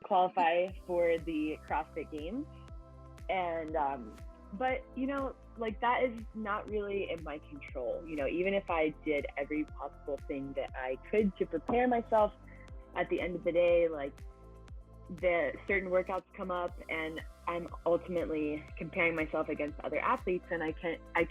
qualify for the CrossFit Games. And but like that is not really in my control. Even if I did every possible thing that I could to prepare myself, at the end of the day, like the certain workouts come up and I'm ultimately comparing myself against other athletes, and I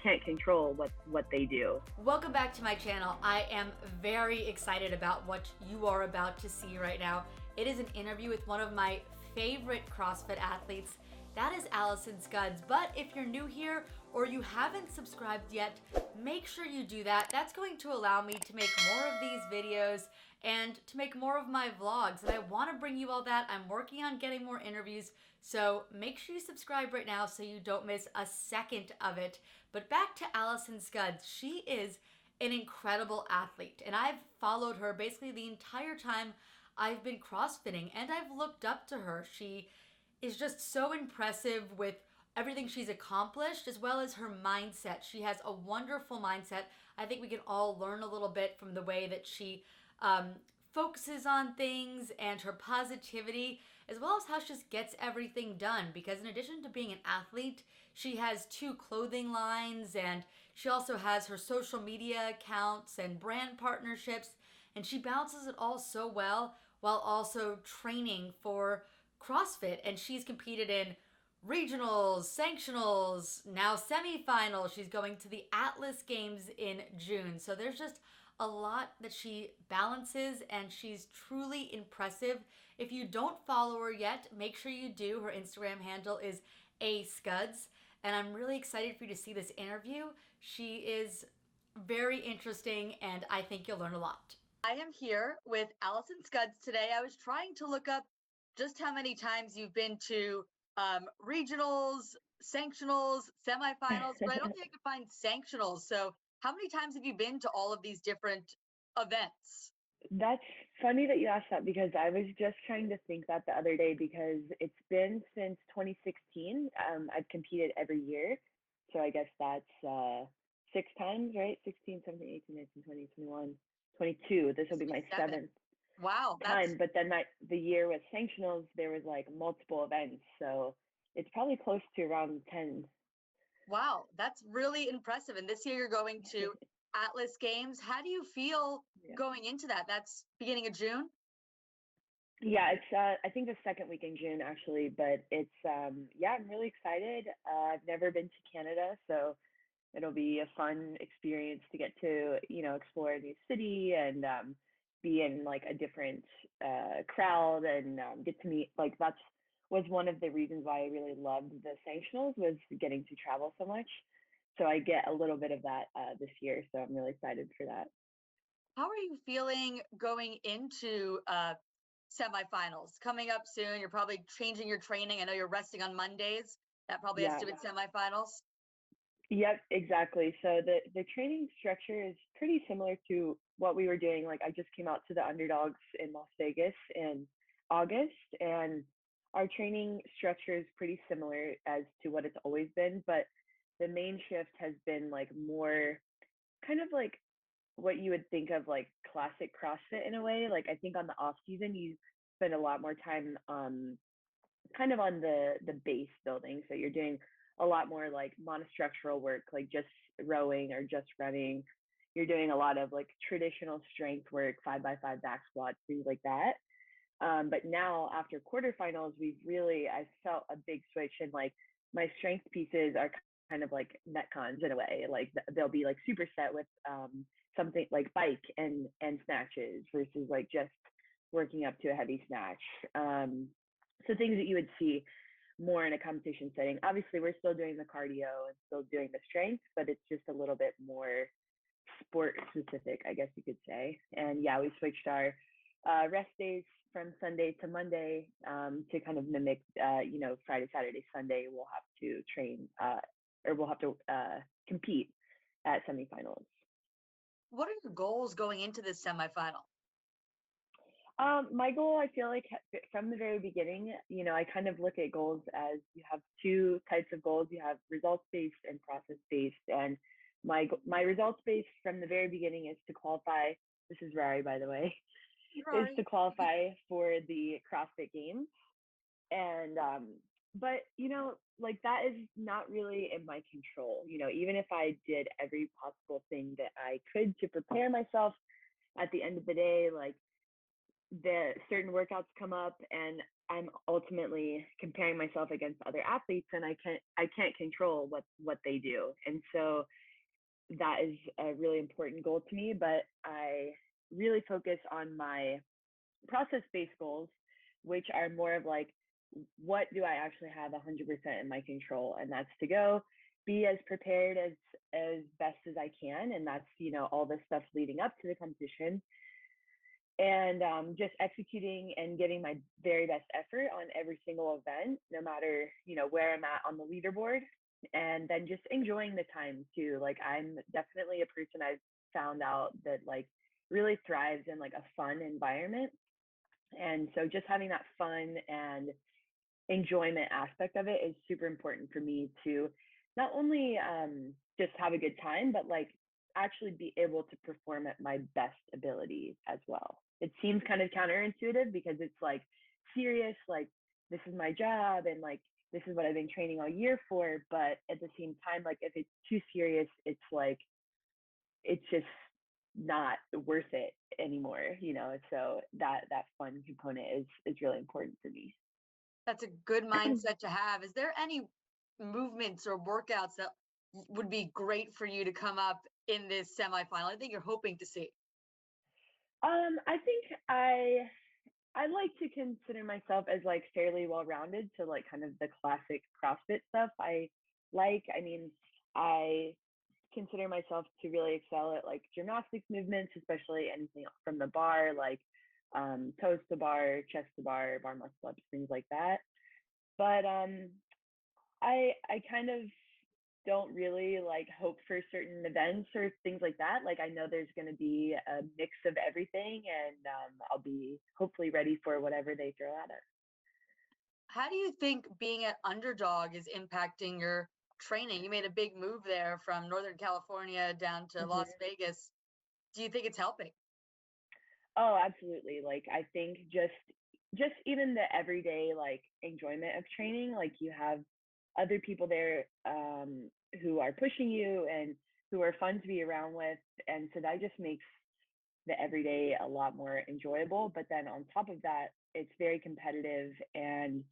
can't control what they do. Welcome back to my channel. I am very excited about what you are about to see right now. It is an interview with one of my favorite CrossFit athletes. That is Alison Scudds. But if you're new here or you haven't subscribed yet, make sure you do that. That's going to allow me to make more of these videos and to make more of my vlogs. And I want to bring you all that. I'm working on getting more interviews. So make sure you subscribe right now so you don't miss a second of it. But back to Alison Scudds. She is an incredible athlete, and I've followed her basically the entire time I've been CrossFitting, and I've looked up to her. She is just so impressive with everything she's accomplished, as well as her mindset. She has a wonderful mindset. I think we can all learn a little bit from the way that she focuses on things and her positivity, as well as how she just gets everything done. Because in addition to being an athlete, she has two clothing lines, and she also has her social media accounts and brand partnerships, and she balances it all so well while also training for CrossFit. And she's competed in regionals, sanctionals, now semifinals. She's going to the Atlas Games in June. So there's just a lot that she balances, and she's truly impressive. If you don't follow her yet, make sure you do. Her Instagram handle is @Scudds, and I'm really excited for you to see this interview. She is very interesting, and I think you'll learn a lot. I am here with Alison Scudds today. I was trying to look up just how many times you've been to regionals, sanctionals, semifinals, but I don't think I could find sanctionals. So how many times have you been to all of these different events? That's funny that you asked that, because I was just trying to think that the other day, because it's been since 2016. I've competed every year. So I guess that's 6 times, right? 16, 17, 18, 19, 20, 21, 22. This will be my 7. seventh Wow, time. But then the year with sanctionals, there was like multiple events. So it's probably close to around 10. Wow, that's really impressive. And this year you're going to Atlas Games. How do you feel going into that? That's beginning of June? Yeah, it's I think the second week in June actually, but it's yeah, I'm really excited. I've never been to Canada, so it'll be a fun experience to get to, explore a new city and be in like a different crowd and get to meet, like that's was one of the reasons why I really loved the sanctionals, was getting to travel so much. So I get a little bit of that this year, so I'm really excited for that. How are you feeling going into semifinals coming up soon? You're probably changing your training. I know you're resting on Mondays. That probably has Yeah. to do with semifinals. Yep, exactly. So the training structure is pretty similar to what we were doing. Like I just came out to the Underdogs in Las Vegas in August, and our training structure is pretty similar as to what it's always been, but the main shift has been like more kind of like what you would think of like classic CrossFit in a way. Like I think on the off season you spend a lot more time kind of on the base building. So you're doing a lot more like monostructural work, like just rowing or just running. You're doing a lot of like traditional strength work, 5x5 back squats, things like that. But now after quarterfinals, I felt a big switch, and like my strength pieces are kind of like metcons in a way. Like they'll be like superset with something like bike and snatches versus like just working up to a heavy snatch. So things that you would see more in a competition setting. Obviously, we're still doing the cardio and still doing the strength, but it's just a little bit more sport specific, I guess you could say. And yeah, we switched our rest days from Sunday to Monday to kind of mimic, Friday, Saturday, Sunday. We'll have to train or we'll have to compete at semifinals. What are your goals going into this semifinal? My goal, I feel like from the very beginning, I kind of look at goals as you have two types of goals. You have results based and process based. And my results based from the very beginning is to qualify. This is Rari, by the way. is Right. to qualify for the CrossFit Games. And but like that is not really in my control. Even if I did every possible thing that I could to prepare myself, at the end of the day, like the certain workouts come up and I'm ultimately comparing myself against other athletes, and I can't control what they do. And so that is a really important goal to me, but I really focus on my process-based goals, which are more of like, what do I actually have 100% in my control? And that's to go be as prepared as best as I can, and that's all the stuff leading up to the competition, and just executing and giving my very best effort on every single event, no matter where I'm at on the leaderboard, and then just enjoying the time too. Like I'm definitely a person I've found out that like really thrives in like a fun environment, and so just having that fun and enjoyment aspect of it is super important for me to not only just have a good time, but like actually be able to perform at my best ability as well. It seems kind of counterintuitive because it's like serious, like this is my job and like this is what I've been training all year for. But at the same time, like if it's too serious, it's like it's just not worth it anymore. So that fun component is really important for me. That's a good mindset to have. Is there any movements or workouts that would be great for you to come up in this semifinal? I think you're hoping to see. I think I like to consider myself as like fairly well rounded. So like kind of the classic CrossFit stuff. I mean, I consider myself to really excel at like gymnastics movements, especially anything from the bar, like toes to bar, chest to bar muscle ups, things like that. But I kind of don't really like hope for certain events or things like that. Like I know there's going to be a mix of everything, and I'll be hopefully ready for whatever they throw at us. How do you think being an underdog is impacting your training? You made a big move there from Northern California down to Las Mm-hmm. Vegas. Do you think it's helping? Oh, absolutely. Like I think just even the everyday like enjoyment of training, like you have other people there who are pushing you and who are fun to be around with, and so that just makes the everyday a lot more enjoyable. But then on top of that, it's very competitive, and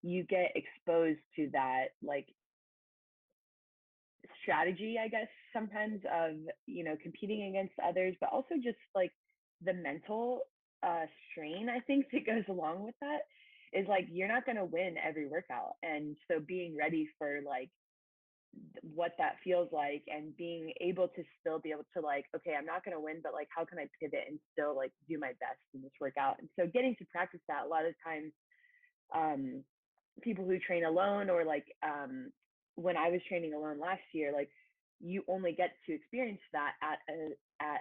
you get exposed to that like strategy, I guess, sometimes of competing against others, but also just like the mental strain I think that goes along with that is like you're not going to win every workout, and so being ready for like what that feels like and being able to still be able to like, okay, I'm not going to win, but like how can I pivot and still like do my best in this workout. And so getting to practice that a lot of times, um people who train alone, or like when I was training alone last year, like you only get to experience that at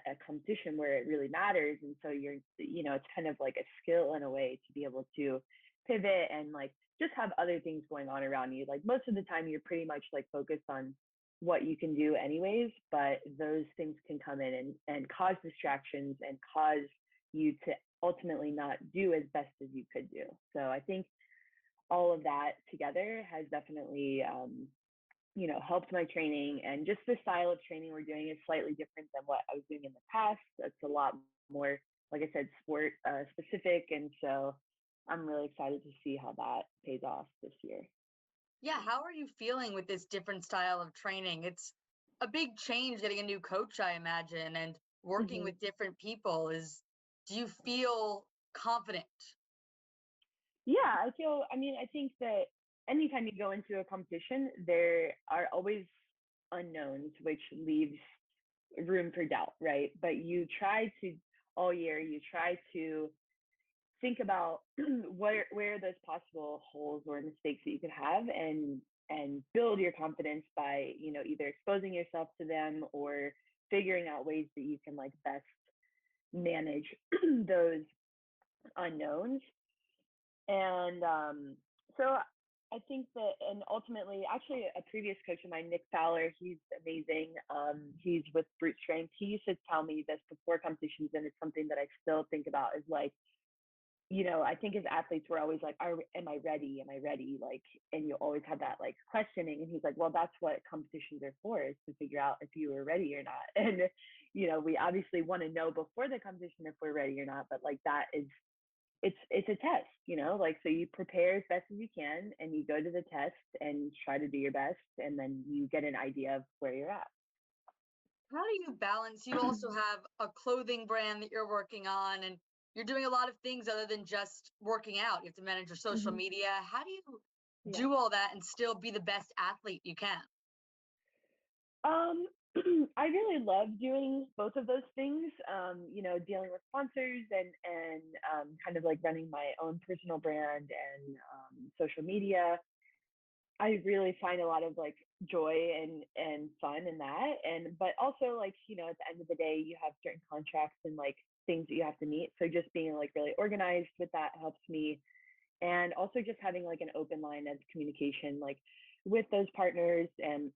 a competition where it really matters. And so it's kind of like a skill in a way to be able to pivot and like just have other things going on around you. Like most of the time you're pretty much like focused on what you can do anyways, but those things can come in and cause distractions and cause you to ultimately not do as best as you could do. So I think all of that together has definitely helped my training, and just the style of training we're doing is slightly different than what I was doing in the past. It's a lot more, like I said, sport specific, and so I'm really excited to see how that pays off this year. Yeah, how are you feeling with this different style of training? It's a big change getting a new coach, I imagine, and working Hmm. with different people. Do you feel confident? Yeah, I think that anytime you go into a competition, there are always unknowns, which leaves room for doubt, right? But all year, you try to think about where are those possible holes or mistakes that you could have, and build your confidence by either exposing yourself to them or figuring out ways that you can like best manage those unknowns. And so I think that, and ultimately, actually, a previous coach of mine, Nick Fowler, he's amazing. He's with Brute Strength. He used to tell me this before competitions, and it's something that I still think about is like, I think as athletes, we're always like, am I ready? Am I ready? Like, and you always have that like questioning. And he's like, well, that's what competitions are for, is to figure out if you were ready or not. And, we obviously want to know before the competition if we're ready or not, but like that is, it's a test, like, so you prepare as best as you can and you go to the test and try to do your best. And then you get an idea of where you're at. How do you balance? You also have a clothing brand that you're working on, and you're doing a lot of things other than just working out. You have to manage your social media. How do you Yeah. do all that and still be the best athlete you can? Um, I really love doing both of those things. Dealing with sponsors and kind of like running my own personal brand and social media. I really find a lot of like joy and fun in that. But also like, at the end of the day, you have certain contracts and like things that you have to meet. So just being like really organized with that helps me. And also just having like an open line of communication, like with those partners. And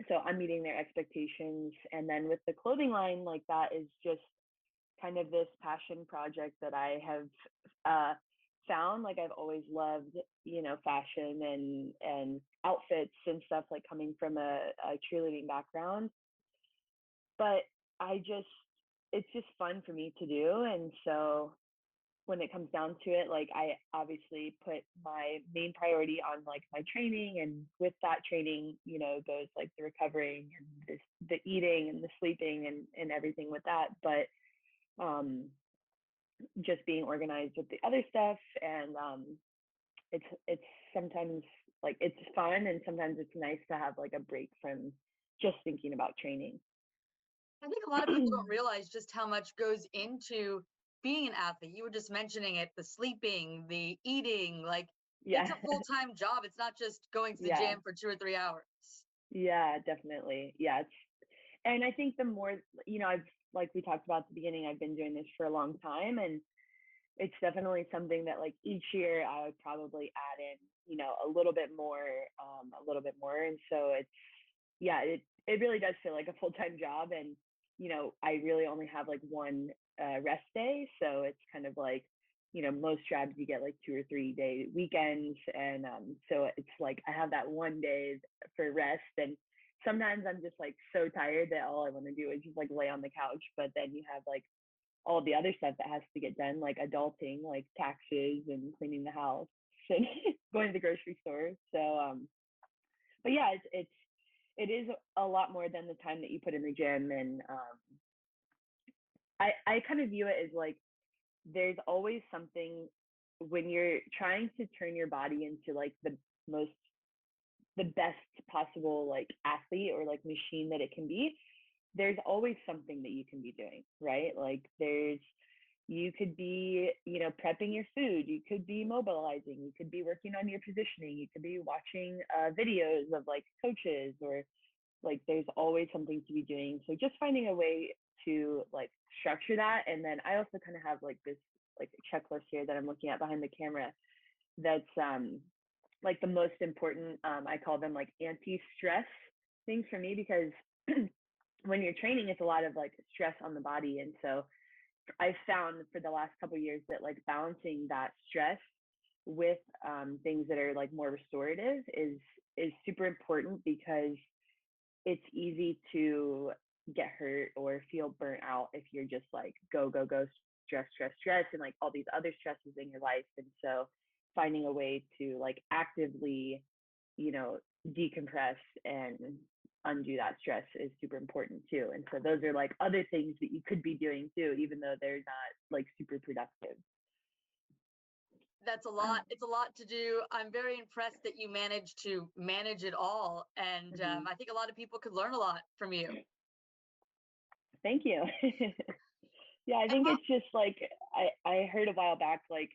so I'm meeting their expectations. And then with the clothing line, like that is just kind of this passion project that I have found. Like I've always loved, fashion and outfits and stuff, like coming from a cheerleading background. But it's just fun for me to do. And so when it comes down to it, like I obviously put my main priority on like my training, and with that training, goes like the recovering and the eating and the sleeping and everything with that. But just being organized with the other stuff, and it's sometimes like it's fun, and sometimes it's nice to have like a break from just thinking about training. I think a lot of people don't realize just how much goes into being an athlete. You were just mentioning it, the sleeping, the eating, like Yeah. it's a full-time job. It's not just going to the Yeah. gym for 2 or 3 hours. Yeah, definitely. Yeah, and I think the more, I've, like we talked about at the beginning, I've been doing this for a long time, and it's definitely something that like each year I would probably add in, a little bit more, a little bit more. And so yeah, it really does feel like a full-time job. And, I really only have like one rest day. So it's kind of like, most jobs you get like 2 or 3 day weekends. And so it's like I have that one day for rest. And sometimes I'm just like so tired that all I want to do is just like lay on the couch. But then you have like all the other stuff that has to get done, like adulting, like taxes and cleaning the house and going to the grocery store. So, but yeah, it is a lot more than the time that you put in the gym. And I kind of view it as like there's always something when you're trying to turn your body into like most the best possible like athlete or like machine that it can be. There's always something that you can be doing, right? Like you could be, prepping your food, you could be mobilizing, you could be working on your positioning, you could be watching videos of like coaches, or like there's always something to be doing. So just finding a way to like structure that. And then I also kind of have like this like checklist here that I'm looking at behind the camera that's like the most important, I call them like anti-stress things for me, because when you're training, it's a lot of like stress on the body. And so I've found for the last couple of years that like balancing that stress with things that are like more restorative is super important, because it's easy to get hurt or feel burnt out if you're just like go go go, stress and like all these other stresses in your life. And so finding a way to like actively, decompress and undo that stress is super important too. And so those are like other things that you could be doing too, even though they're not like super productive. That's a lot. It's a lot to do. I'm very impressed that you managed to manage it all. And I think a lot of people could learn a lot from you. Thank you. Yeah, I think it's just like I heard a while back, like,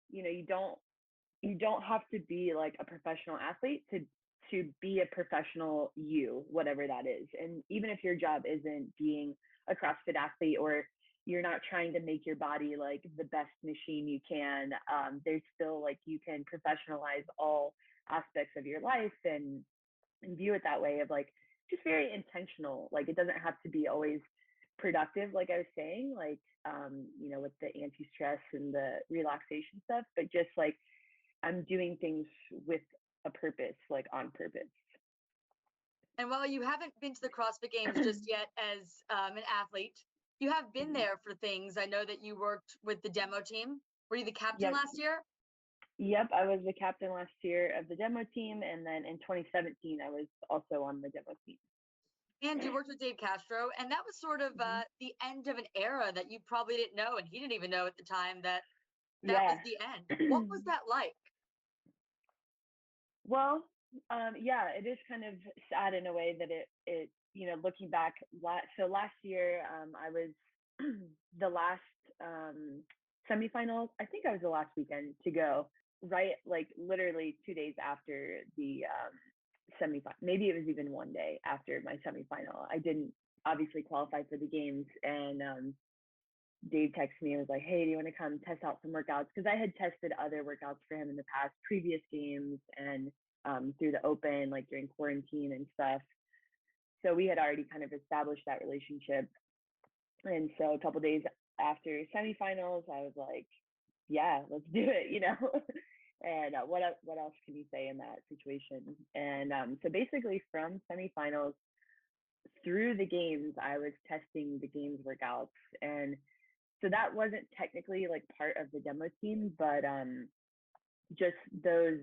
you don't have to be like a professional athlete to be a professional you, whatever that is. And even if your job isn't being a CrossFit athlete, or you're not trying to make your body like the best machine you can. There's still like you can professionalize all aspects of your life and view it that way of like just very intentional. Like it doesn't have to be always productive, like I was saying, like with the anti-stress and the relaxation stuff, but just like I'm doing things with a purpose, like on purpose. And while you haven't been to the CrossFit Games just yet as an athlete, you have been there for things. I know that you worked with the demo team. Were you the captain Yep. last year? Yep, I was the captain last year of the demo team, and then in 2017, I was also on the demo team. And you worked with Dave Castro, and that was sort of the end of an era that you probably didn't know, and he didn't even know at the time that was the end. What was that like? Well, yeah, it is kind of sad in a way that it looking back. So last year, I was the last semifinals. I think I was the last weekend to go. Right, like literally 2 days after the semifinal. Maybe it was even 1 day after my semifinal. I didn't obviously qualify for the games, and Dave texted me and was like, "Hey, do you want to come test out some workouts?" Because I had tested other workouts for him in the past, previous games, and through the open, like during quarantine and stuff. So we had already kind of established that relationship. And so a couple days after semifinals, I was like, "Yeah, let's do it," And what else can you say in that situation? And so basically, from semifinals through the games, I was testing the games workouts, and so that wasn't technically like part of the demo team, but just those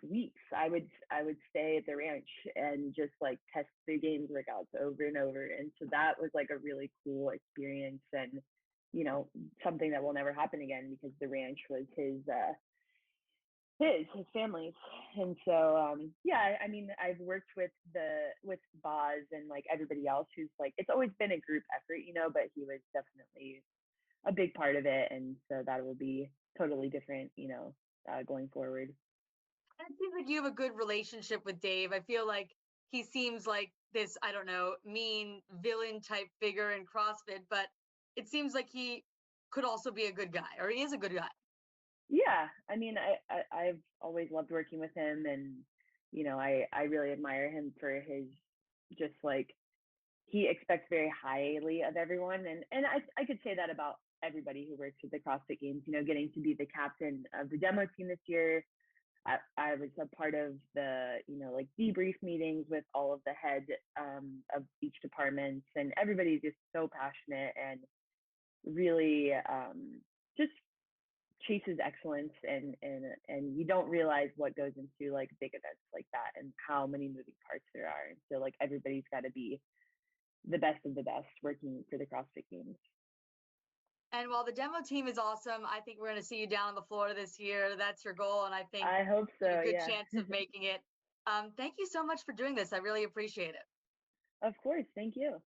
weeks, I would stay at the ranch and just like test the games workouts over and over, and so that was like a really cool experience, and something that will never happen again because the ranch was his family's. And so yeah, I mean, I've worked with Boz and like everybody else who's like, it's always been a group effort, but he was definitely a big part of it, and so that will be totally different, going forward. And it seems like you have a good relationship with Dave. I feel like he seems like this, I don't know, mean villain type figure in CrossFit, but it seems like he could also be a good guy, or he is a good guy. Yeah, I mean, I've always loved working with him, and I really admire him for his just like he expects very highly of everyone, and I could say that about everybody who works at the CrossFit Games. Getting to be the captain of the demo team this year, I was a part of the like debrief meetings with all of the head of each department, and everybody's just so passionate and really just chases excellence, and you don't realize what goes into like big events like that and how many moving parts there are, and so like everybody's got to be the best of the best working for the CrossFit Games. And while the demo team is awesome, I think we're going to see you down on the floor this year. That's your goal, and I think I hope so. you have a good Yeah. chance of making it. Thank you so much for doing this. I really appreciate it. Of course. Thank you.